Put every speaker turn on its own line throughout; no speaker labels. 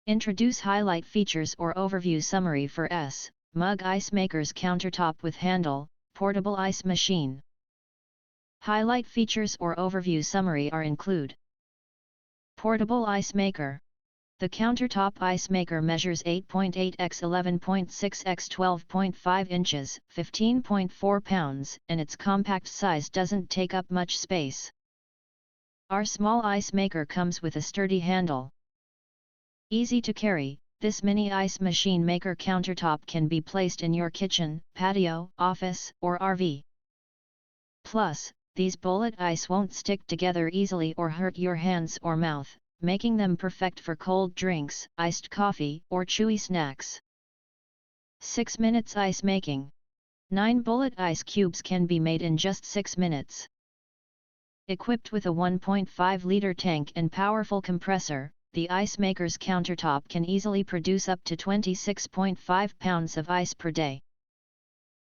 Introduce highlight features or overview summary for SMUG Ice Maker's Countertop with Handle, Portable Ice Machine. Highlight features or overview summary are include: Portable Ice Maker. The Countertop Ice Maker measures 8.8 x 11.6 x 12.5 inches, 15.4 pounds, and its compact size doesn't take up much space. Our small ice maker comes with a sturdy handle. Easy to carry, this mini ice machine maker countertop can be placed in your kitchen, patio, office, or RV. Plus, these bullet ice won't stick together easily or hurt your hands or mouth, making them perfect for cold drinks, iced coffee, or chewy snacks. 6 minutes ice making. 9 bullet ice cubes can be made in just 6 minutes. Equipped with a 1.5-liter tank and powerful compressor, the ice maker's countertop can easily produce up to 26.5 pounds of ice per day.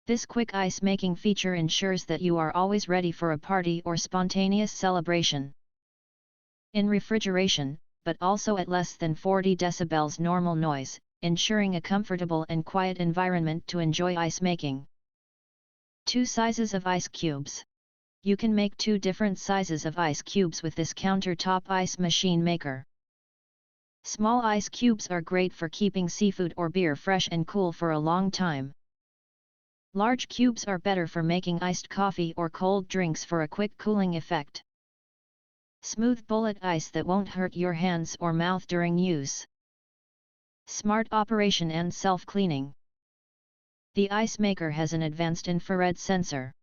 This quick ice making feature ensures that you are always ready for a party or spontaneous celebration. In refrigeration, but also at less than 40 decibels normal noise, ensuring a comfortable and quiet environment to enjoy ice making. 2 sizes of ice cubes. You can make 2 different sizes of ice cubes with this countertop ice machine maker. Small ice cubes are great for keeping seafood or beer fresh and cool for a long time. Large cubes are better for making iced coffee or cold drinks for a quick cooling effect. Smooth bullet ice that won't hurt your hands or mouth during use. Smart operation and self-cleaning. The ice maker has an advanced infrared sensor.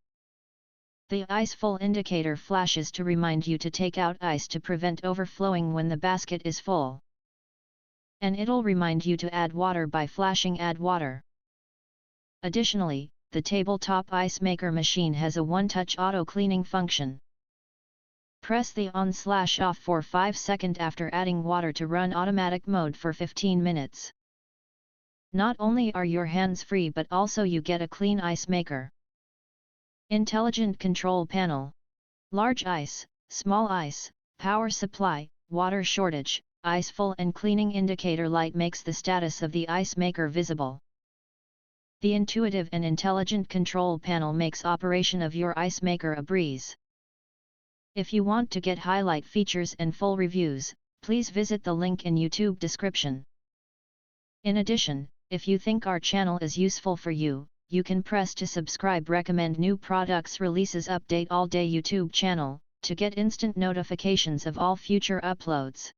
The ice full indicator flashes to remind you to take out ice to prevent overflowing when the basket is full. And it'll remind you to add water by flashing add water. Additionally, the tabletop ice maker machine has a one-touch auto cleaning function. Press the on/off for 5 seconds after adding water to run automatic mode for 15 minutes. Not only are your hands free but also you get a clean ice maker. Intelligent control panel. Large ice, small ice, power supply, water shortage, ice full and cleaning indicator light makes the status of the ice maker visible. The intuitive and intelligent control panel makes operation of your ice maker a breeze. If you want to get highlight features and full reviews, please visit the link in YouTube description. In addition, if you think our channel is useful for you, you can press to subscribe recommend new products releases update all day YouTube channel, to get instant notifications of all future uploads.